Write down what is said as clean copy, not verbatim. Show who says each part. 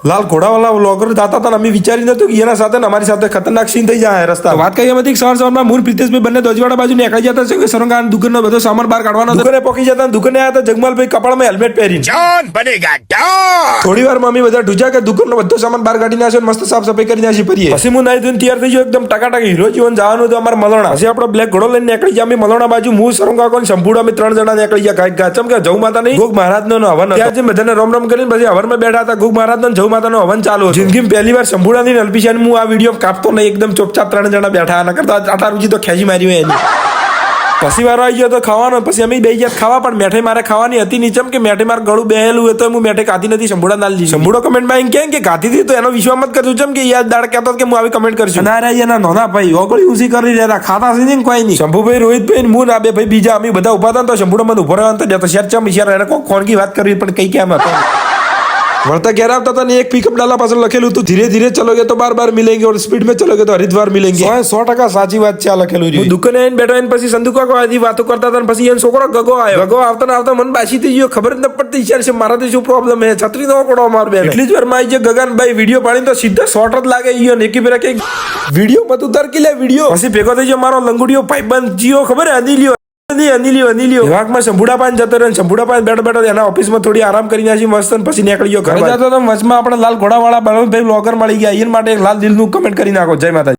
Speaker 1: લાલ ઘોડાવાળા vlogger જતા હતા અમે વિચારી નતું કે એના સાથે અમારી સાથે ખતરનાક સીન થઈ જાય રસ્તા વાત કરી એમાંથી સવારમાં મૂળ પ્રિતેશભાઈ બંને દોજવાડા બાજુ નીકળી જતા છે કે સરંગાન દુકાનનો બધો સામાન બહાર કાઢવાનો દુકાને પહોંચી જતા દુકાને આવ્યા હતા જગમાલભાઈ કપાળમાં હેલ્મેટ પહેરીને
Speaker 2: ડોન બનેગા ડોન।
Speaker 1: થોડી વાર અમે બધા ઢૂજા કે દુકાનનો બધો સામાન બહાર કાઢી નાખ્યો મસ્ત સાફ સફાઈ કરી નાખી ફરીએ પછી હું નાઈ ધોઈને તૈયાર થઈ ગયો એકદમ ટકાટક હીરો જીવન જવાનું તો અમારે મલોણા પછી આપણો બ્લેક ઘોડો લઈને નીકળી ગયા અમે મલોણા બાજુ હું સરંગા કોણ શંભુડા અમે 3 જણા નીકળી ગયા ગાય ગાચમ કે જવ માતા નહીં ગોગ મહારાજનો હવન ત્યાં જે બધાને રોમ રોમ કરીને પછી હવનમાં બેઠા હતા ગોગ મહારાજનો જવ માતાનો હવન ચાલુ જિંદગીમાં પહેલી વાર શંભુડાની અલ્પિશાન હું આ વિડીયો કાપતો નહીં એકદમ ચોપચાપ 3 જણા બેઠા ન કરતા આટા રૂચી તો ખેંચી મારી હોય એની પછી વાર આવી ગયો તો ખાવાનો પછી અમે બે ગયા ખાવા પણ મેઠાઈ મારે ખાવાની હતી નહીં ચમ કે મેઠાઈ મારે ગળું બેહેલું હતું હું મેઠાઈ ખાધી નથી શંભુડા ના લીધી શંભુડો કમેન્ટમાં એમ કેમ કે ખાધી હતી તો એનો વિશ્વાસ મત કરજો ચમ કે યાદ દાડ કહેતો કે હું આવી કમેન્ટ કરશું ના રે એના નોના ભાઈ ઓગળી ઊંચી કરી રહ્યા ખાતા છે ને કોઈ નહીં શંભુભાઈ રોહિતભાઈ હું ના બે ભાઈ બીજા અમે બધા ઉભા હતા તો શંભુડો મને ઉભો રહ્યો તો શેર ચમ શેર એને કોઈ ખોણકી વાત કરવી પણ કઈ કેમ હતો वरता कह रहा था ने एक पिकअप डाला पास लखेलू तू धीरे धीरे चलोगे तो बार मिलेंगे और स्पीड में चलोगे तो हरिद्वार मिलेंगे 100% साची बात છે લખેલું છે દુકાને આવીને બેઠો એને પછી સંદુકા કો આધી વાતો કરતા હતા પછી એનો છોકરો ગગો આવ્યો ગગો આવતા મન બાસી થઈ ગયો ખબર જ ન પડતી યાર છે મારાથી શું પ્રોબ્લેમ હે છત્રી નો પડો માર બેન એટલી જ વાર માં જે ગગનભાઈ વિડિયો પાડીને તો સીધા શોર્ટ જ લાગે ઈયો ને કે પેલા કે વિડિયો મત ઉતાર કે લે વિડિયો પછી ભેગો થઈ ગયો મારો લંગુડિયો ભાઈબંધ જીઓ ખબર હે અનિલિયો વિભાગમાં શંભુડા પાન જતો રહ્યો શંભુડા પાન બેઠો એના ઓફિસમાં થોડી આરામ કરી નાખી મસ્ત પછી નીકળી ગયો ઘરે જતો તો વચમાં આપણે લાલ ઘોડાવાળા બળવંતભાઈ બ્લોગર મળી ગયા એના માટે એક લાલ દિલનું કમેન્ટ કરી નાખો જય માતા।